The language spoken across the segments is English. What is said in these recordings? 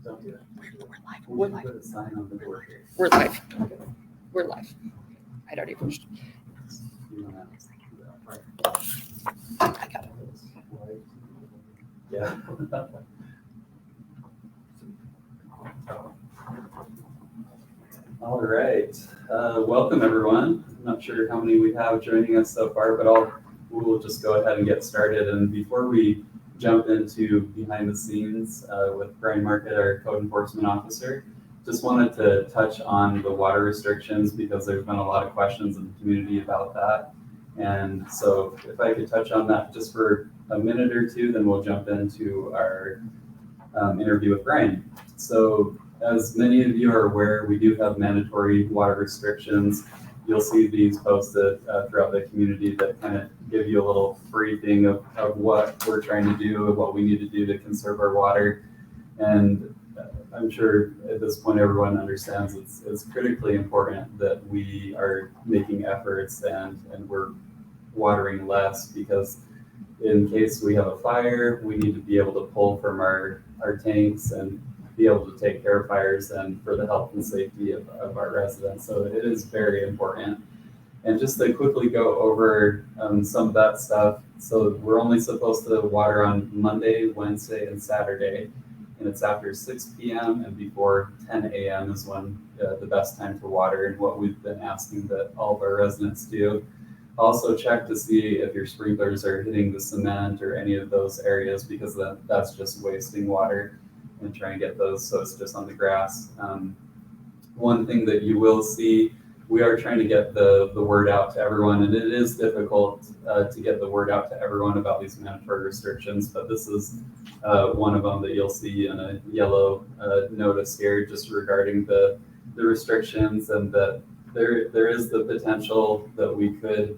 Don't do that. We're live. Put a sign on the door here. We're live. We're live. I'd already pushed. You wanna- I got it. Yeah. All right. Welcome, everyone. I'm not sure how many we have joining us so far, but we'll just go ahead and get started. And before we jump into behind the scenes with Brian Market, our code enforcement officer, just wanted to touch on the water restrictions because there's been a lot of questions in the community about that. And so if I could touch on that just for a minute or two, then we'll jump into our interview with Brian. So as many of you are aware, we do have mandatory water restrictions. You'll see these posted throughout the community that kind of give you a little briefing of what we're trying to do and what we need to do to conserve our water. And I'm sure at this point everyone understands it's critically important that we are making efforts and we're watering less, because in case we have a fire, we need to be able to pull from our tanks and be able to take care of fires and for the health and safety of our residents. So it is very important. And just to quickly go over some of that stuff. So we're only supposed to water on Monday, Wednesday, and Saturday. And it's after 6 p.m. and before 10 a.m. is when the best time to water, and what we've been asking that all of our residents do. Also check to see if your sprinklers are hitting the cement or any of those areas, because that's just wasting water, and try and get those so it's just on the grass. One thing that you will see, we are trying to get the word out to everyone, and it is difficult to get the word out to everyone about these mandatory restrictions, but this is one of them that you'll see in a yellow notice here, just regarding the restrictions, and that there is the potential that we could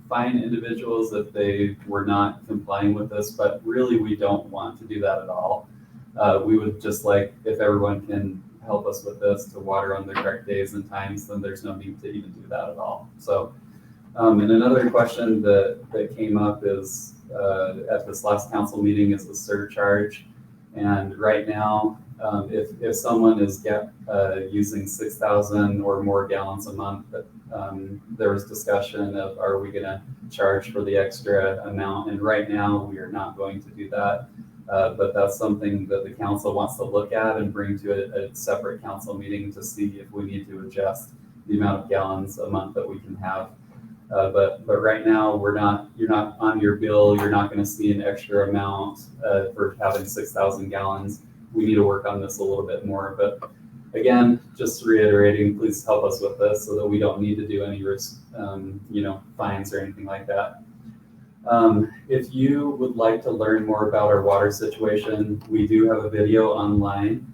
fine individuals if they were not complying with this, but really we don't want to do that at all. We would just like, if everyone can help us with this to water on the correct days and times, then there's no need to even do that at all. So, and another question that came up is at this last council meeting is the surcharge. And right now, if someone is using 6,000 or more gallons a month, there was discussion of, are we going to charge for the extra amount? And right now we are not going to do that. But that's something that the council wants to look at and bring to a separate council meeting to see if we need to adjust the amount of gallons a month that we can have. But right now you're not on your bill. You're not going to see an extra amount for having 6,000 gallons. We need to work on this a little bit more. But again, just reiterating, please help us with this so that we don't need to do any fines or anything like that. If you would like to learn more about our water situation, we do have a video online,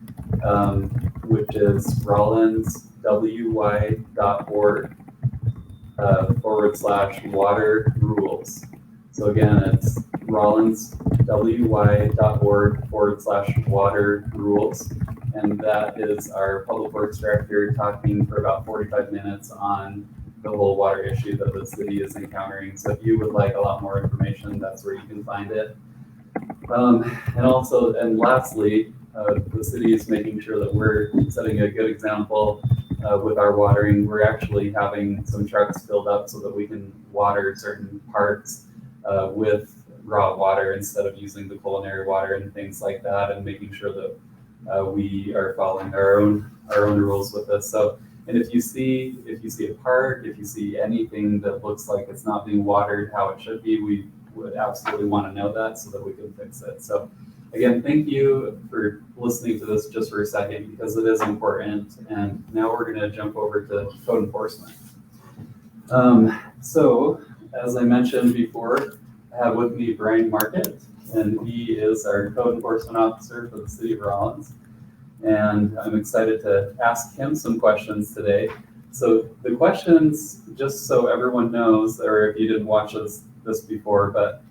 which is rawlinswy.org/water rules. So again, it's rawlinswy.org/water rules. And that is our public works director talking for about 45 minutes on the whole water issue that the city is encountering. So if you would like a lot more information, that's where you can find it. And lastly, the city is making sure that we're setting a good example with our watering. We're actually having some trucks filled up so that we can water certain parts with raw water instead of using the culinary water and things like that, and making sure that we are following our own rules with this. So, and if you see a park, if you see anything that looks like it's not being watered how it should be, we would absolutely want to know that so that we can fix it. So again, thank you for listening to this just for a second, because it is important. And now we're going to jump over to code enforcement. So as I mentioned before, I have with me Brian Market, and he is our code enforcement officer for the city of Rawlins. And I'm excited to ask him some questions today. So the questions, just so everyone knows, or if you didn't watch this before, but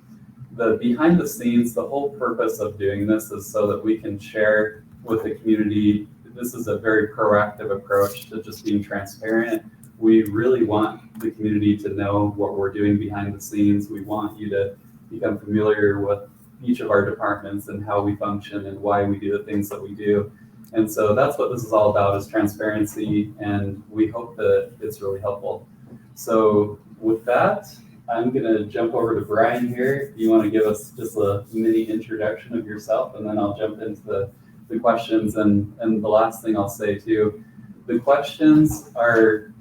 the behind the scenes, the whole purpose of doing this is so that we can share with the community. This is a very proactive approach to just being transparent. We really want the community to know what we're doing behind the scenes. We want you to become familiar with each of our departments and how we function and why we do the things that we do. And so that's what this is all about, is transparency, and we hope that it's really helpful. So with that, I'm gonna jump over to Brian here. You wanna give us just a mini introduction of yourself, and then I'll jump into the questions. And the last thing I'll say too, the questions are,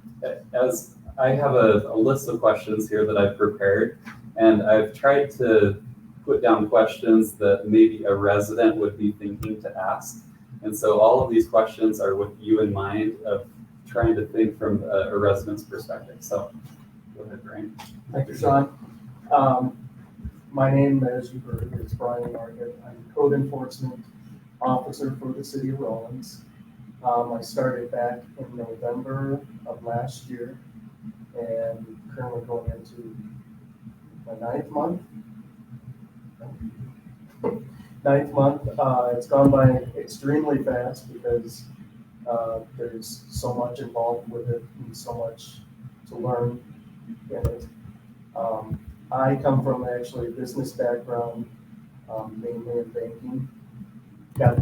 as I have a list of questions here that I've prepared, and I've tried to put down questions that maybe a resident would be thinking to ask. And so all of these questions are with you in mind, of trying to think from a resident's perspective. So go ahead, Brian. Thank you, Sean. My name, as you heard, is Brian Margaret. I'm code enforcement officer for the city of Rawlins. I started back in November of last year, and currently going into my ninth month. It's gone by extremely fast because there's so much involved with it and so much to learn in it. I come from actually a business background, mainly in banking. Got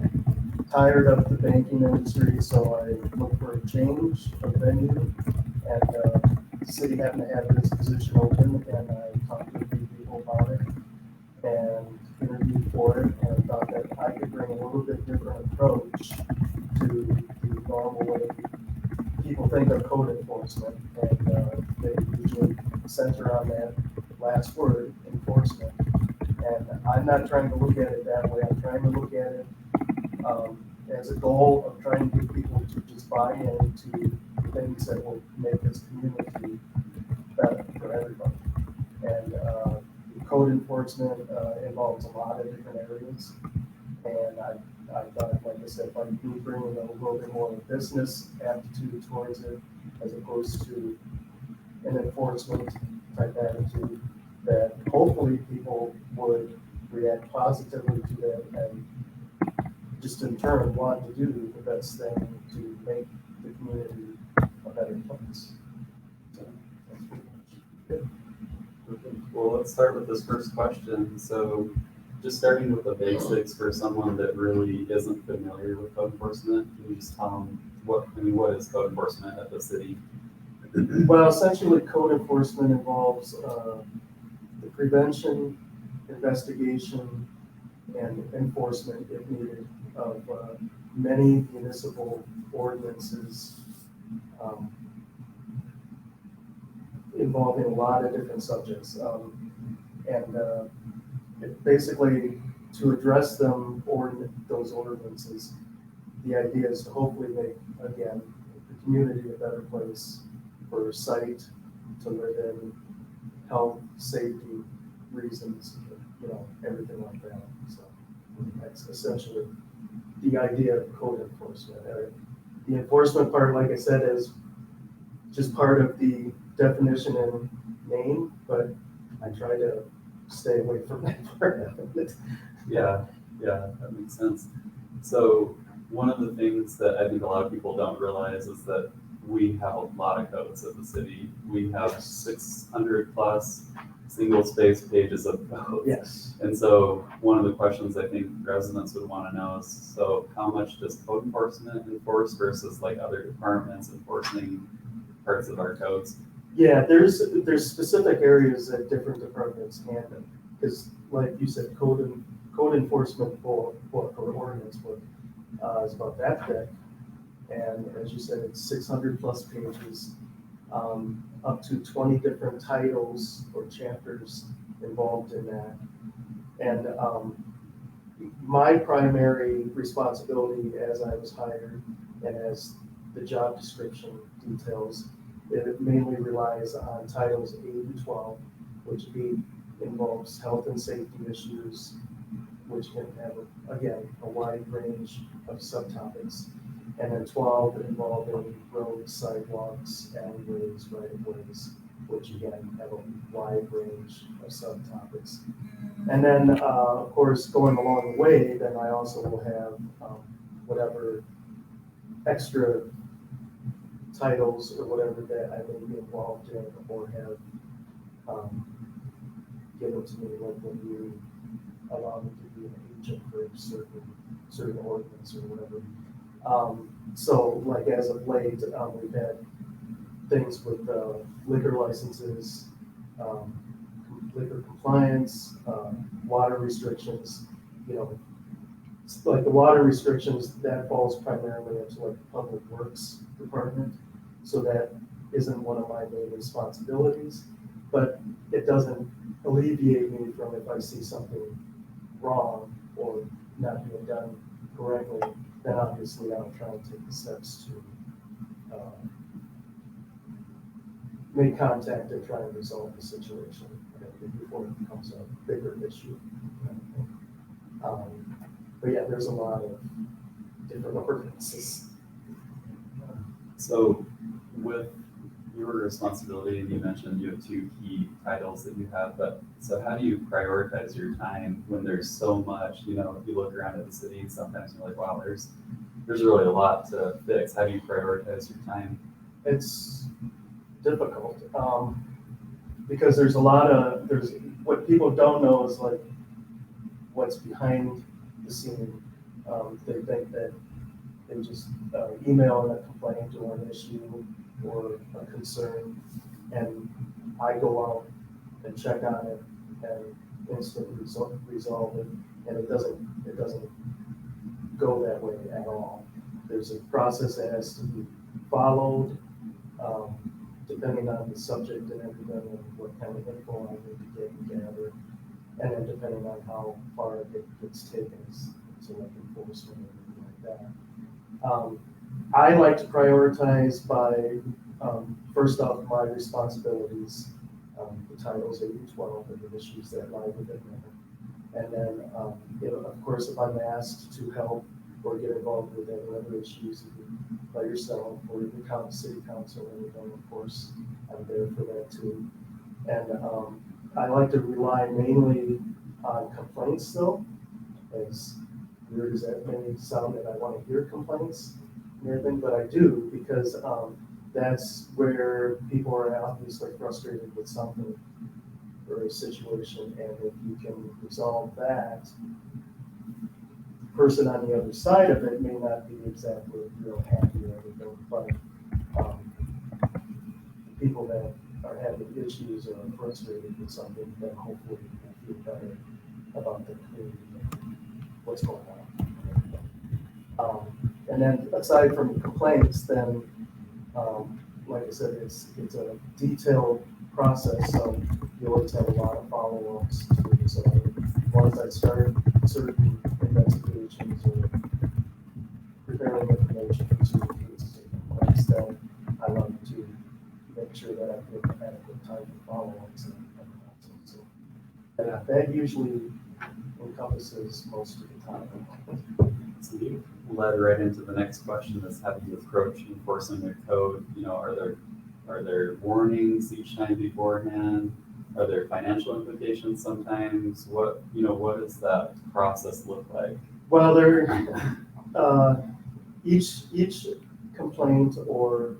tired of the banking industry, so I looked for a change of venue, and the city happened to have this position open, and I talked to a few people about it and interviewed for it, and thought that I could bring a little bit different approach to the normal way people think of code enforcement, and they usually center on that last word, enforcement. And I'm not trying to look at it that way. I'm trying to look at it as a goal of trying to get people to just buy into things that will make this community better for everybody. And code enforcement involves a lot of different areas. And I thought, like I said, by me bringing a little bit more of a business aptitude towards it, as opposed to an enforcement type attitude, that hopefully people would react positively to that, and just in turn want to do the best thing to make the community a better place. So that's pretty much it. Okay. Well, let's start with this first question. So just starting with the basics for someone that really isn't familiar with code enforcement, can you just tell them what is code enforcement at the city? Well, essentially, code enforcement involves the prevention, investigation, and enforcement, if needed, of many municipal ordinances involving a lot of different subjects. Basically, to address them or those ordinances, the idea is to hopefully make, again, the community a better place for sight, to live in, health, safety reasons, everything like that. So that's essentially the idea of code enforcement. The enforcement part, like I said, is just part of the definition and name, but I try to stay away from that part of it. Yeah, that makes sense. So one of the things that I think a lot of people don't realize is that we have a lot of codes at the city. We have 600 plus single space pages of code. Yes. And so one of the questions I think residents would want to know is, so how much does code enforcement enforce versus like other departments enforcing parts of our codes? Yeah, there's specific areas that different departments handle, because like you said, code enforcement book or ordinance book is about that thick, and as you said, it's 600 plus pages, up to 20 different titles or chapters involved in that. And my primary responsibility as I was hired and as the job description details, it mainly relies on titles 8 to 12, which 8 involves health and safety issues, which can have, again, a wide range of subtopics. And then 12 involving roads, sidewalks, alleyways, right-of-ways, which again have a wide range of subtopics. And then, of course, going along the way, then I also will have whatever extra titles or whatever that I may be involved in or have given to me, like when you allow me to be an agent for certain ordinance or whatever. So like as of late, we've had things with liquor licenses, liquor compliance, water restrictions, you know, like the water restrictions, that falls primarily into like the Public Works Department. So that isn't one of my main responsibilities, but it doesn't alleviate me from if I see something wrong or not being done correctly, then obviously I'll try and take the steps to make contact and try and resolve the situation before it becomes a bigger issue. But yeah, there's a lot of different ordinances. So with your responsibility, and you mentioned you have two key titles that you have, but so how do you prioritize your time when there's so much, you know, if you look around at the city, sometimes you're like, wow, there's really a lot to fix. How do you prioritize your time? It's difficult, because there's what people don't know is like what's behind the scene. They think that they just email a complaint or an issue or a concern, and I go out and check on it and instantly resolve it, and it doesn't go that way at all. There's a process that has to be followed, depending on the subject and everything, and what kind of info I need to get and gather, and then depending on how far it gets taken, so like enforcement and everything like that. I like to prioritize by, first off, my responsibilities, the titles 8 and 12, and the issues that lie within there. And then, of course, if I'm asked to help or get involved with any other issues, either by yourself or the city council or anything, of course, I'm there for that too. And I like to rely mainly on complaints still, as weird as that may sound, that I want to hear complaints and everything, but I do, because that's where people are obviously frustrated with something or a situation, and if you can resolve that, the person on the other side of it may not be exactly real happy or anything, but people that are having issues or are frustrated with something, then hopefully will feel better about the community and what's going on. And then aside from complaints, then like I said, it's a detailed process, so you always have a lot of follow-ups to it. So once I start certain investigations or preparing information for certain cases or complaints, then I like to make sure that I give adequate time for follow-ups and so that usually encompasses most of the time. So you led right into the next question, is how do you approach enforcing the code? You know, are there warnings each time beforehand? Are there financial implications sometimes? What does that process look like? Well, each complaint or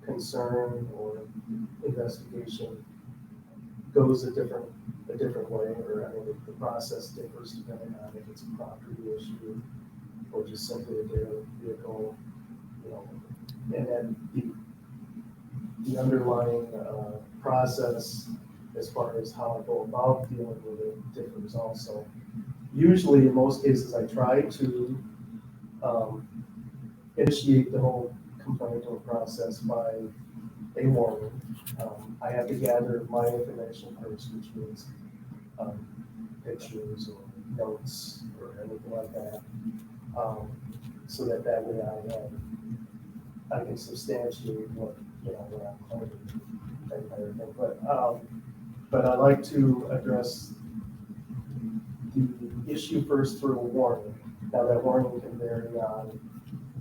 concern or investigation goes a different way, or I mean, the process differs depending on if it's a property issue or just simply a vehicle, you know, and then the underlying process as far as how I go about dealing with it differs also. Usually, in most cases, I try to initiate the whole complaint or process by a warning. I have to gather my information first, which means pictures or notes or anything like that, so that way I can substantiate what I'm claiming and everything. But I like to address the issue first through a warning. Now that warning can vary on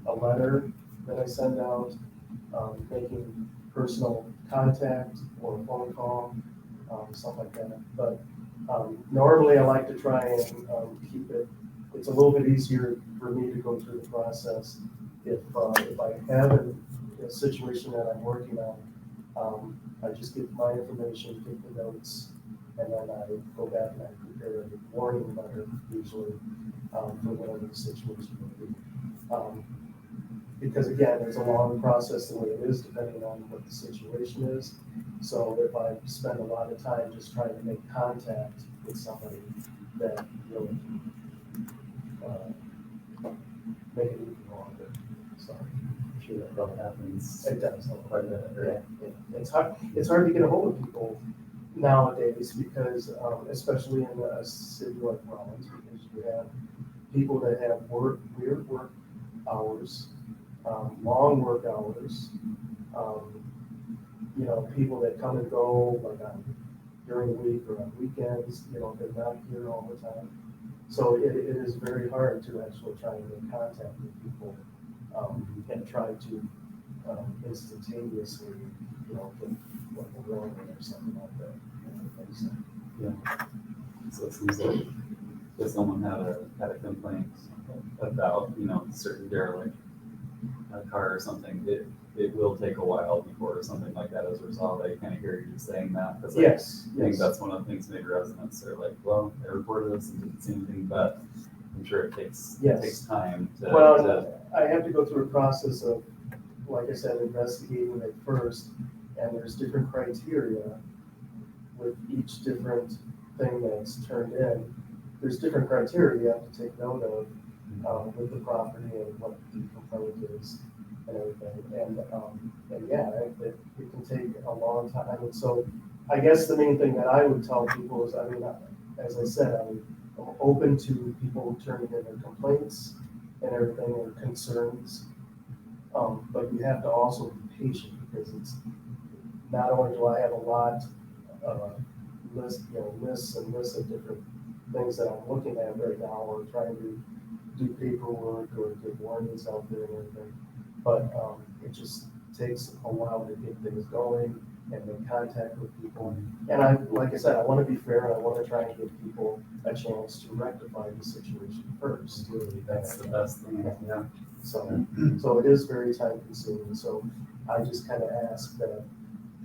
a letter that I send out, making personal contact or a phone call, something like that. But normally I like to try and keep it, it's a little bit easier for me to go through the process if I have a situation that I'm working on. I just get my information, take the notes, and then I go back and I prepare a warning letter usually for whatever the situation may be. Because again, there's a long process the way it is, depending on what the situation is. So if I spend a lot of time just trying to make contact with somebody, that really make it even longer. So I'm sure that probably happens it does. quite a bit, right? It's hard to get a hold of people nowadays because, especially in a city like Rollins, because you have people that have weird work hours, long work hours, people that come and go like during the week or on weekends, they're not here all the time. So it is very hard to actually try and make contact with people and try to instantaneously, get what they're wrong or something like that. So it seems like if someone had a complaint about, certain derelict car or something, it will take a while before something like that is resolved. I kind of hear you saying that, because Yes. I think that's one of the things maybe residents are like, well, I reported this and didn't see anything, but I'm sure it takes time to. Well, I have to go through a process of, like I said, investigating it first, and there's different criteria with each different thing that's turned in. There's different criteria you have to take note of with the property and what the complaint is and everything. And yeah, it can take a long time. And so I guess the main thing that I would tell people is, as I said, I'm open to people turning in their complaints and everything or concerns. But you have to also be patient, because it's not only do I have a lot lists and lists of different things that I'm looking at right now, or trying to do paperwork or get warnings out there and everything, but it just takes a while to get things going and make contact with people. And like I said, I want to be fair, and I want to try and give people a chance to rectify the situation first. Absolutely, that's the best thing. Yeah. So it is very time consuming. So I just kind of ask that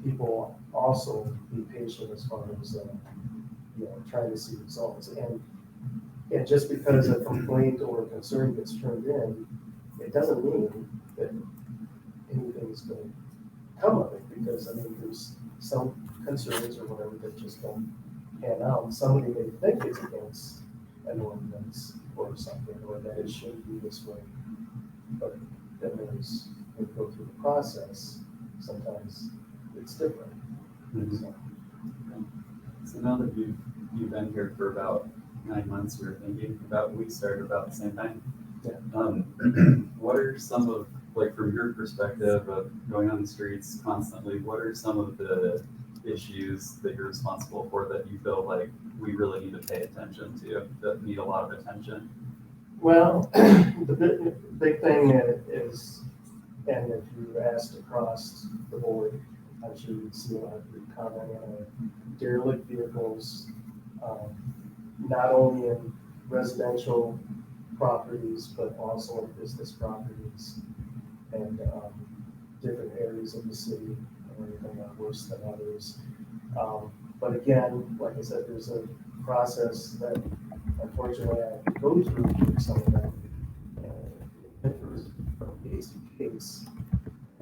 people also be patient as far as trying to see results. And just because a complaint or a concern gets turned in, it doesn't mean that anything's going to come of it, because there's some concerns or whatever that just don't pan out. Somebody may think it's against an ordinance or something, or that it shouldn't be this way, but then when you go through the process, sometimes it's different. Mhm. So now that you've been here for about 9 months, we were thinking about, we started about the same time. Yeah. What are some of, from your perspective of going on the streets constantly, what are some of the issues that you're responsible for that you feel like we really need to pay attention to, that need a lot of attention? Well, the big thing is, and if you asked across the board, I'm sure you'd see a lot of people commenting on derelict vehicles, not only in residential properties, but also in business properties and different areas of the city, and everything are worse than others. But again, like I said, there's a process that unfortunately I have to go through for some of that. And it differs from case to case,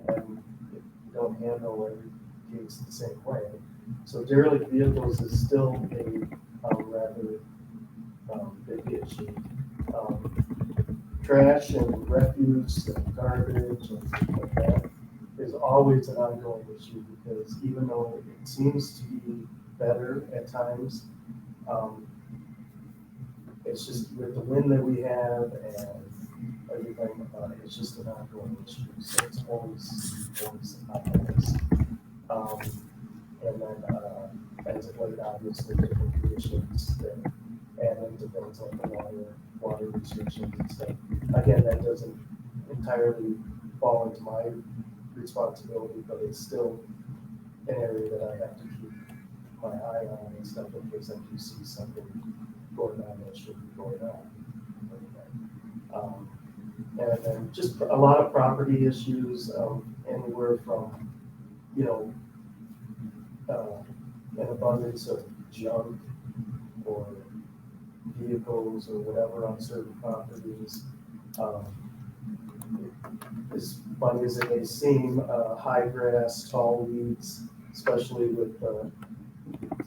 and you don't handle every case the same way. So derelict vehicles is still a rather big issue. Trash and refuse and garbage and things like that is always an ongoing issue, because even though it seems to be better at times, it's just with the wind that we have and everything, it's just an ongoing issue. So it's always always. And then as of late, obviously, different conditions that add into things like the water restrictions and stuff. Again, that doesn't entirely fall into my responsibility, but it's still an area that I have to keep my eye on and stuff, in case I do see something going on that should be going on. And then just a lot of property issues, anywhere from, an abundance of junk or vehicles or whatever on certain properties. Um, As funny as it may seem, high grass, tall weeds, especially with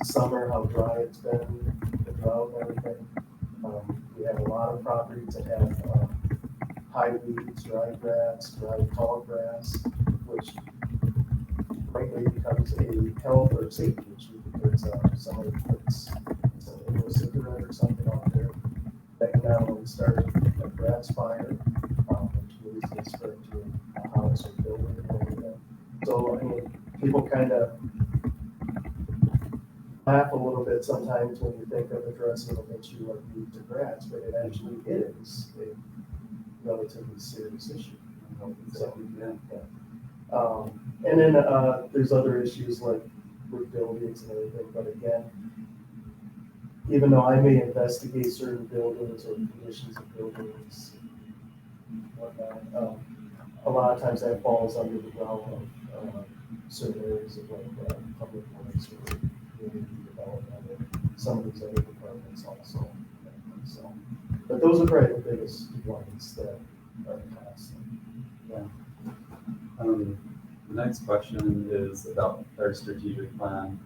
summer, how dry it's been, the drought and everything. We have a lot of properties that have high weeds, dry grass, dry tall grass, which frankly becomes a health or safety issue because somebody puts a cigarette or something on there that can not only start a grass fire, which can easily spread to a house or building or anything. So, I mean, people kind of laugh a little bit sometimes when you think of addressing an issue like weed to grass, but it actually is a relatively serious issue. So, yeah. And then there's other issues like roof buildings and everything, but again, even though I may investigate certain buildings or conditions of buildings, whatnot, a lot of times that falls under the realm of certain areas of like public works or community development or some of these other departments also. So, but those are probably the biggest ones that are constant. The next question is about our strategic plan.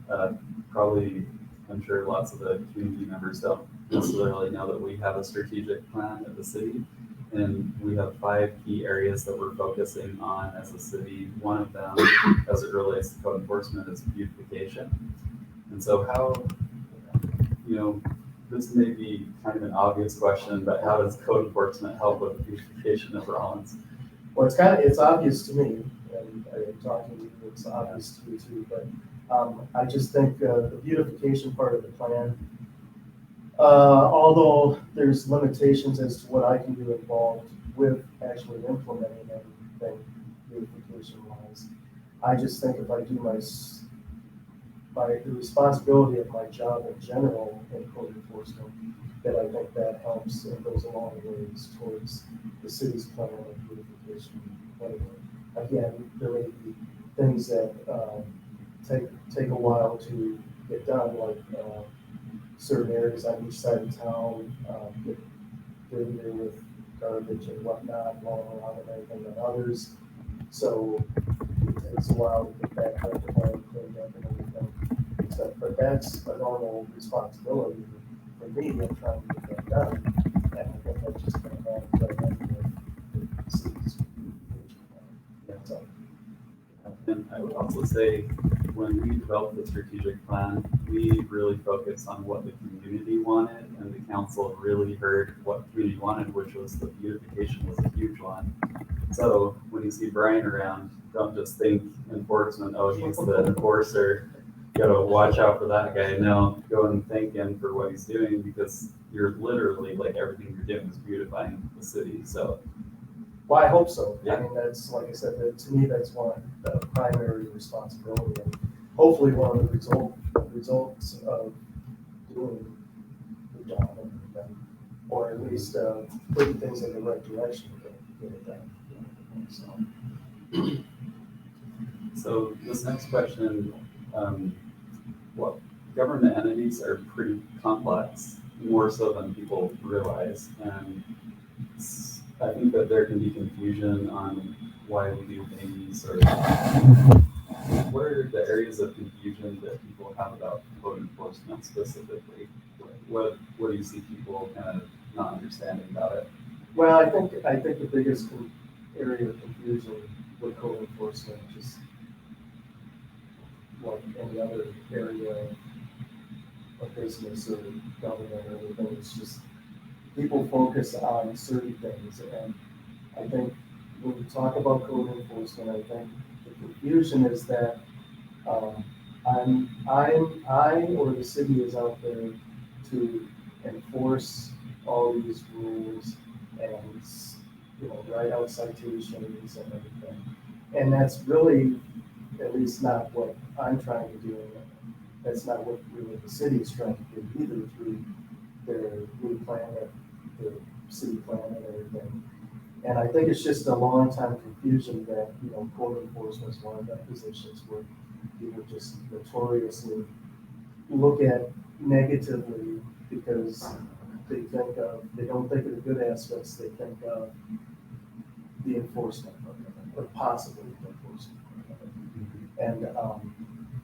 Probably, I'm sure lots of the community members don't necessarily know that we have a strategic plan at the city. And we have 5 key areas that we're focusing on as a city. One of them, as it relates to code enforcement, is beautification. And so this may be kind of an obvious question, but how does code enforcement help with beautification of Rollins? Well, it's obvious to me, and I'm talking to you, it's obvious to you too, but I just think the beautification part of the plan, although there's limitations as to what I can do involved with actually implementing anything beautification wise, I just think if I do the responsibility of my job in general in code enforcement, that I think that helps and goes a long ways towards the city's plan of beautification. Anyway, again, there may be things that take a while to get done, like certain areas on each side of town get dirtier with garbage and whatnot blowing around and everything than others. So it takes a while to get that rectified and cleaned up and everything. But that's a normal responsibility for me in trying to get that done. And I think that's just going to have to with the city's plan. So, And I would also say, when we developed the strategic plan, we really focused on what the community wanted, and the council really heard what the community wanted, which was the beautification was a huge one. So when you see Brian around, don't just think enforcement, oh, he's the enforcer, gotta watch out for that guy. No, go and thank him for what he's doing, because you're literally, like, everything you're doing is beautifying the city. So well, I hope so. Yeah. I mean, that's, like I said, to me, that's one the primary responsibility, and hopefully one of the results of doing the job, or at least putting things in the right direction to get it done. So this next question, what government entities are pretty complex, more so than people realize, and I think that there can be confusion on why we do things, or what are the areas of confusion that people have about code enforcement specifically? What do you see people kind of not understanding about it? Well, I think the biggest area of confusion with code enforcement, just like any other area of business or government or anything, it's just people focus on certain things. And I think when we talk about code enforcement, I think the confusion is that I or the city is out there to enforce all these rules and write out citations and everything. And that's really at least not what I'm trying to do. That's not what really the city is trying to do either through their new plan, their city plan and everything. And I think it's just a long time confusion that, code enforcement is one of the positions where people just notoriously look at negatively because they don't think of the good aspects, they think of the enforcement of it, or possibly the enforcement of it.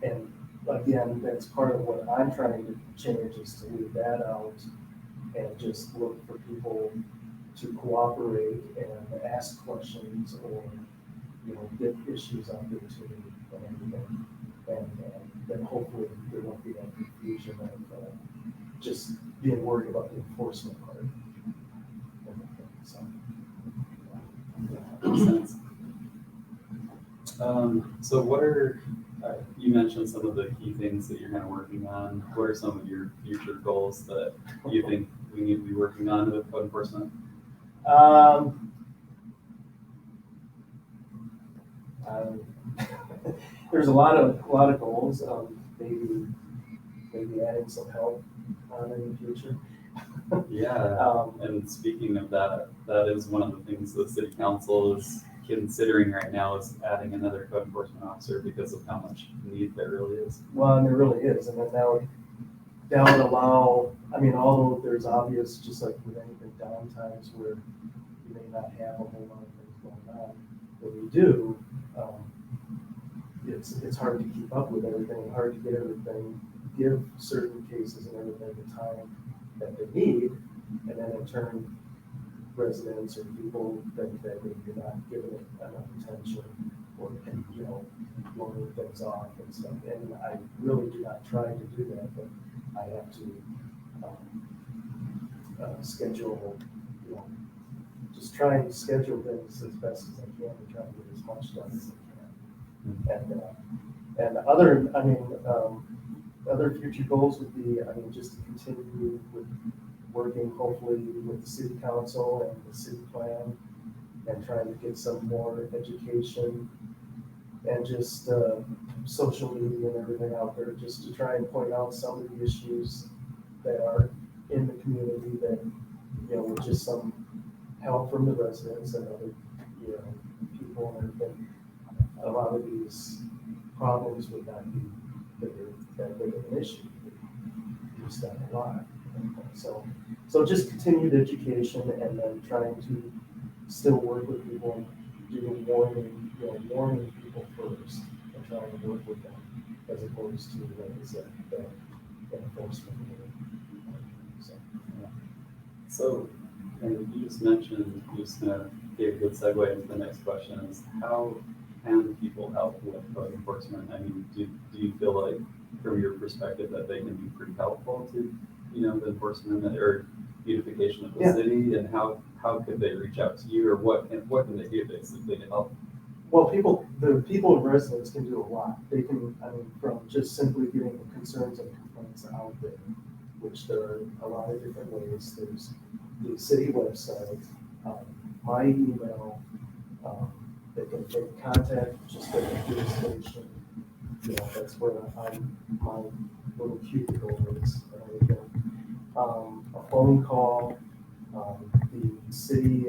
And again, that's part of what I'm trying to change, is to leave that out and just look for people to cooperate and ask questions, or, get issues out there to me and everything. And then hopefully there won't be that confusion of just being worried about the enforcement part. So, Makes sense. So what are, you mentioned some of the key things that you're kind of working on. What are some of your future goals that you think we need to be working on with code enforcement? There's a lot of goals. Maybe adding some help in the future. Yeah, and speaking of that, that is one of the things the city council is considering right now, is adding another code enforcement officer because of how much need there really is. Well, and there really is, and then that would allow, although there's obvious, just like with anything, downtimes where you may not have a whole lot of things going on, when you do, it's hard to keep up with everything, hard to get everything, give certain cases and everything the time that they need, and then in turn, residents or people think that you're not giving it enough attention, or, blowing things off and stuff. And I really do not try to do that, but I have to schedule, just try and schedule things as best as I can to try and get as much done as I can. And other future goals would be, just to continue with working hopefully with the city council and the city plan, and trying to get some more education and just social media and everything out there, just to try and point out some of the issues that are in the community that, with just some help from the residents and other, people and everything, a lot of these problems would not be that big of an issue. Just done a lot. So just continued education, and then trying to still work with people and doing warning people first, and trying to work with them as opposed to, like I said, the enforcement. So, and you just mentioned, you just kind of gave a good segue into the next question, is how can people help with code enforcement? Do you feel like, from your perspective, that they can be pretty helpful to, the enforcement or beautification of the city, and how could they reach out to you, or what can they do basically to help? Well, the people and residents can do a lot. They can, from just simply getting the concerns and complaints out there, which there are a lot of different ways. There's the city website, my email, they can take contact just at the police station. That's where my little cubicle is, and everything. A phone call, the city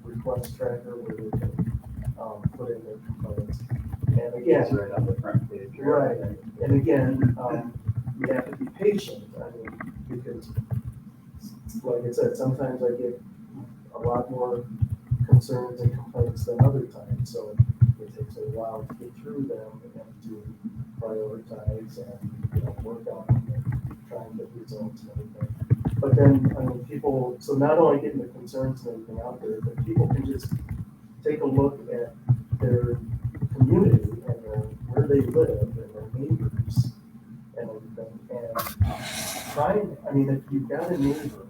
request tracker, where they can put in their complaints. And again, It's right on the front page. right. And again, you have to be patient. Because, like I said, sometimes I get a lot more concerns and complaints than other times. So it takes a while to get through them and to prioritize and work on them and try and get results and everything. But then, people, so not only getting the concerns and everything out there, but people can just take a look at their community and where they live and their neighbors and everything. And if you've got a neighbor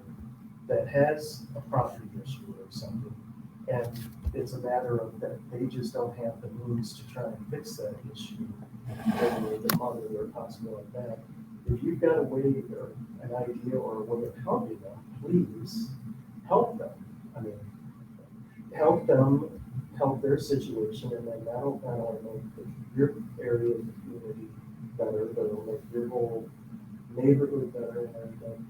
that has a property issue or something, and it's a matter of that they just don't have the means to try and fix that issue, or the mother or possibly like that, if you've got a way or an idea or a way of helping them, please help them. Help them help their situation, and then not only make your area of the community better, but it'll make your whole neighborhood better and everything.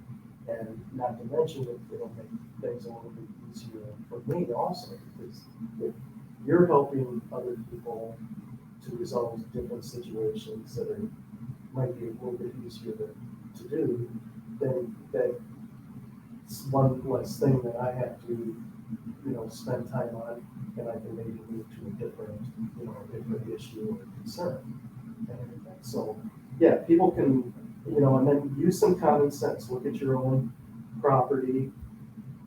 And not to mention that it'll make things a little bit easier for me also, because if you're helping other people to resolve different situations that might be a little bit easier to do, then that's one less thing that I have to, spend time on, and I can maybe move to a different, different issue or concern and everything. So, yeah, people can, and then use some common sense. Look at your own property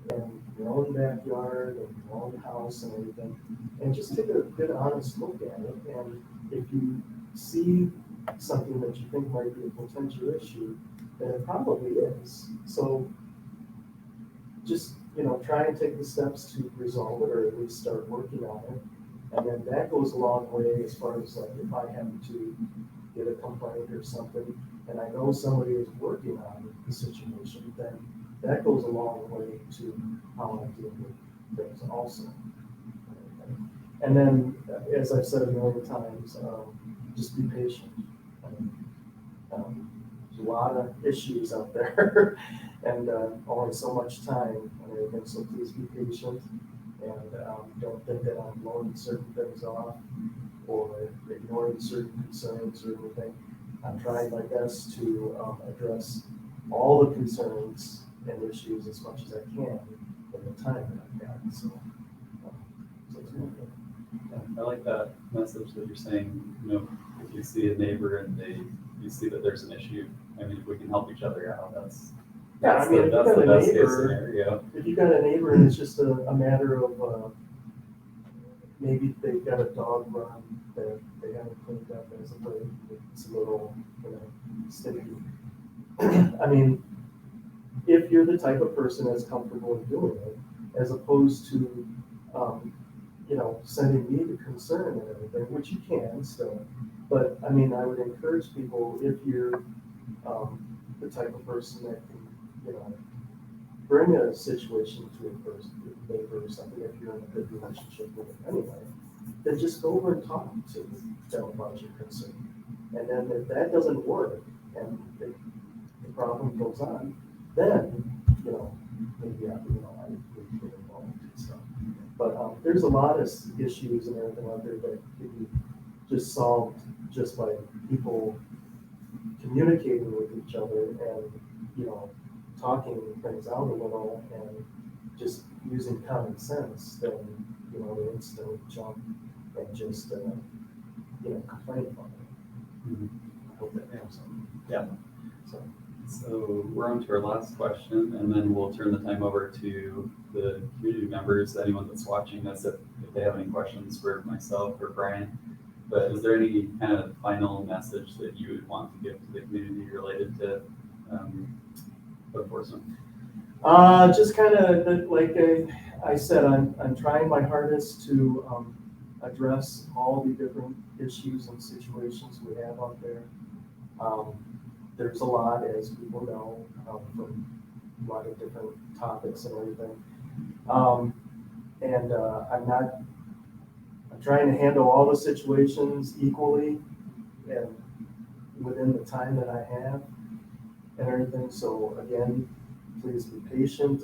and your own backyard and your own house and everything, and just take a good, honest look at it. And if you see something that you think might be a potential issue, then it probably is. So just, try and take the steps to resolve it, or at least start working on it. And then that goes a long way as far as like if I have to get a complaint or something, and I know somebody is working on the situation, then that goes a long way to how I deal with things also. And then, as I've said a million times, just be patient. There's a lot of issues out there, and only so much time and everything. So please be patient, and don't think that I'm blowing certain things off or ignoring certain concerns or anything. I'm trying my best to address all the concerns and issues as much as I can in the time that I've got. So it's really good. Yeah, I like that message that you're saying, if you see a neighbor and you see that there's an issue, I mean, if we can help each other out, that's Yeah, I mean, if that's you've the got a best case neighbor, scenario. if you've got a neighbor and it's just a matter of maybe they've got a dog run that they haven't cleaned up as of late, it's a little, sticky. I mean, if you're the type of person that's comfortable in doing it, as opposed to, sending me the concern and everything, which you can still. But I mean, I would encourage people, if you're the type of person that can, bring a situation to a person, a neighbor or something, if you're in a good relationship with them anyway, then just go over and talk to them about your concern. And then if that doesn't work and the problem goes on, then, maybe I need to get involved and stuff. But there's a lot of issues and everything out there that can be just solved just by people communicating with each other and, talking things out a little and just using common sense, then, they instantly jump and just, complain about it. Mhm. I hope that helps them. Yeah. So, So we're on to our last question, and then we'll turn the time over to the community members, anyone that's watching us, if they have any questions for myself or Brian. But is there any kind of final message that you would want to give to the community related to enforcement? just kind of like I said, I'm trying my hardest to address all the different issues and situations we have out there. There's a lot, as people know, from a lot of different topics and everything. And I'm trying to handle all the situations equally and within the time that I have and everything. So again, please be patient.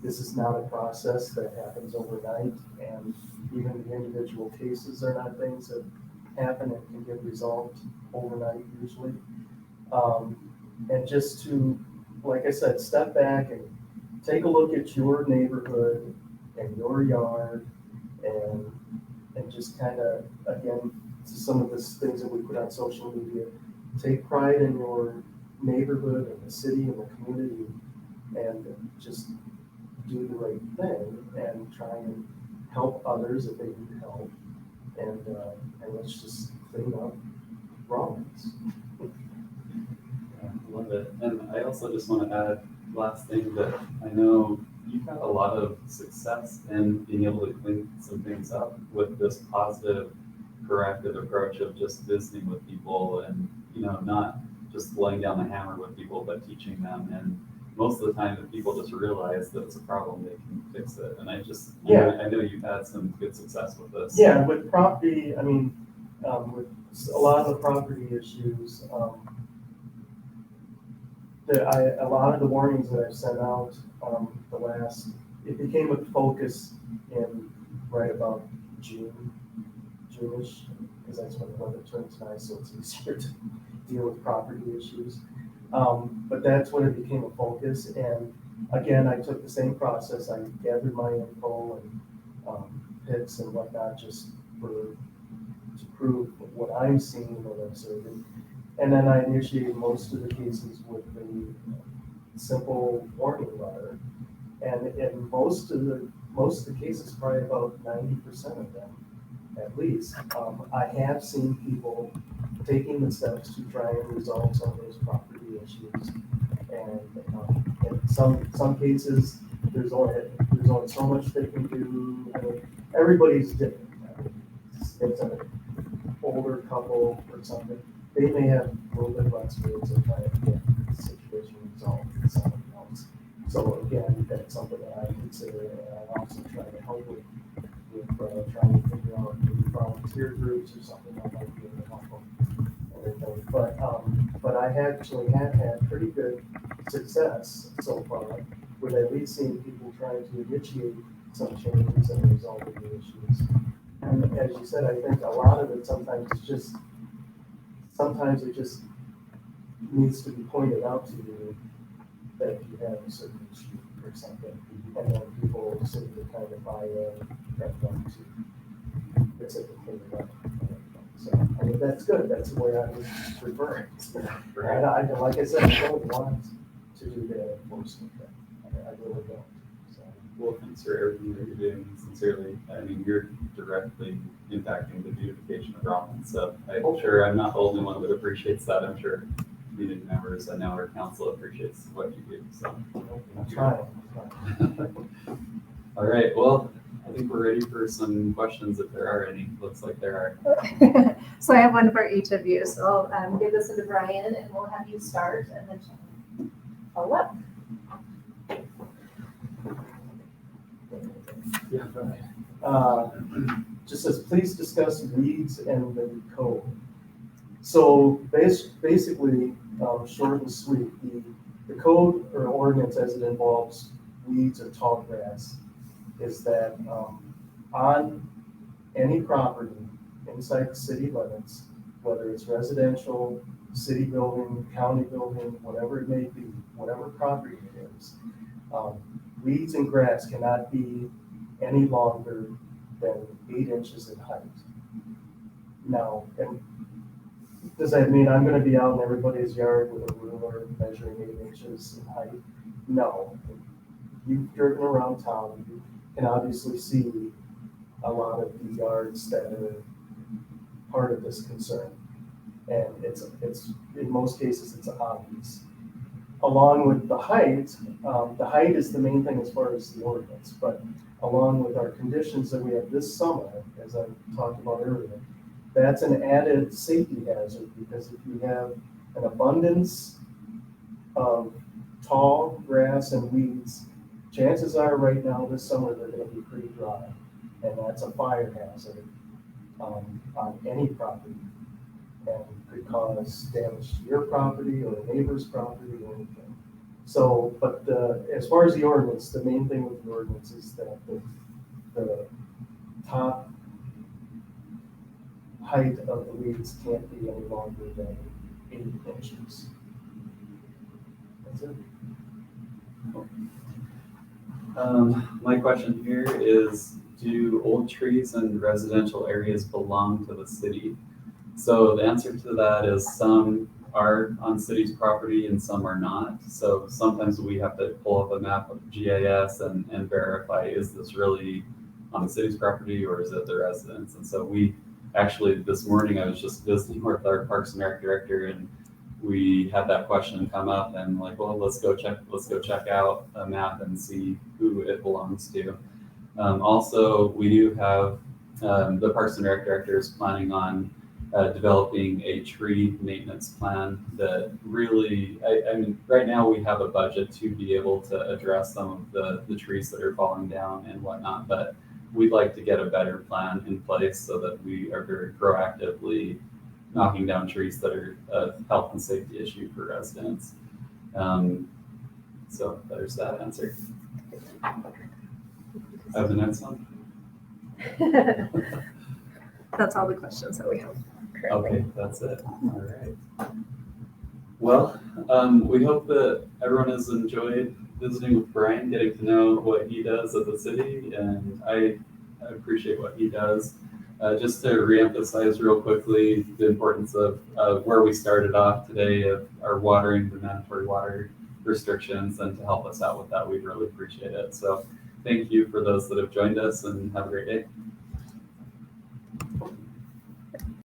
This is not a process that happens overnight, and even the individual cases are not things that happen and can get resolved overnight usually. And just to, like I said, step back and take a look at your neighborhood and your yard and just kind of, again, some of the things that we put on social media, take pride in your neighborhood and the city and the community and just do the right thing and try and help others if they need help. And let's just clean up wrongs. Yeah, I love it. And I also just want to add last thing that I know you've had a lot of success in being able to clean some things up with this positive, proactive approach of just visiting with people and, not just laying down the hammer with people, but teaching them. And most of the time, if people just realize that it's a problem, they can fix it. And I know you've had some good success with this. Yeah, with property, I mean, with a lot of the property issues, a lot of the warnings that I've sent out, it became a focus in right about June-ish, because that's when the weather turns nice, so it's easier to deal with property issues. But that's when it became a focus, and again, I took the same process, I gathered my info and, pics and whatnot, just to prove what I'm seeing, what I'm observing. And then I initiated most of the cases with the simple warning letter. And in most of the cases, probably about 90% of them, at least, I have seen people taking the steps to try and resolve some of those property issues. And in some cases, there's only so much they can do. I mean, everybody's different. It's an older couple or something, they may have a little bit of experience in trying to get the situation resolved with someone else. So again, that's something that I consider, and I also try to help with trying to figure out maybe volunteer groups or something that might be able to help them. Everything. But I actually have had pretty good success so far with at least seeing people trying to initiate some changes and resolving the issues. And as you said, I think a lot of it sometimes it just needs to be pointed out to you that you have a certain issue or something. And then people seem to kind of buy in and want to reciprocate it up. So, I mean, that's good. That's the way I was referring. And I, like I said, I don't want to do the enforcement thing. I really don't. So. Well, thanks for everything that you're doing. Sincerely, I mean, you're directly impacting the beautification of Rockland. So I'm sure I'm not the only one that appreciates that. I'm sure community members and now our council appreciates what you do. So I'm trying. All right. Well, I think we're ready for some questions if there are any. Looks like there are. So I have one for each of you. So I'll give this to Brian and we'll have you start and then follow up. Yeah, go ahead. Just says, please discuss weeds and the code. So basically, short and sweet, the code or ordinance as it involves weeds or tall grass is that on any property inside the city limits, whether it's residential, city building, county building, whatever it may be, whatever property it is, weeds and grass cannot be any longer than 8 inches in height. Now, and does that mean I'm gonna be out in everybody's yard with a ruler measuring 8 inches in height? No. You've driven around town, you can obviously see a lot of the yards that are part of this concern. And it's in most cases, it's obvious. Along with the height is the main thing as far as the ordinance, but along with our conditions that we have this summer, as I talked about earlier, that's an added safety hazard because if you have an abundance of tall grass and weeds, chances are right now this summer they're going to be pretty dry, and that's a fire hazard on any property and could cause damage to your property or a neighbor's property or anything. So, but as far as the ordinance, the main thing with the ordinance is that the top height of the weeds can't be any longer than 8 inches. That's it. My question here is, do old trees in residential areas belong to the city? So the answer to that is some are on city's property and some are not. So sometimes we have to pull up a map of GIS and verify, is this really on the city's property or is it the residents? And so we actually, this morning I was just visiting with our Parks and Rec director and we had that question come up and like, well, let's go check out a map and see who it belongs to. Also, we do have, the Parks and Rec director is planning on developing a tree maintenance plan that really, I mean, right now we have a budget to be able to address some of the trees that are falling down and whatnot, but we'd like to get a better plan in place so that we are very proactively knocking down trees that are a health and safety issue for residents. So there's that answer. I have the next one. That's all the questions that we have currently. Okay, that's it. All right. Well, we hope that everyone has enjoyed visiting with Brian, getting to know what he does at the city, and I appreciate what he does. Just to reemphasize real quickly the importance of where we started off today of our watering, the mandatory water restrictions, and to help us out with that, we'd really appreciate it. So thank you for those that have joined us, and have a great day.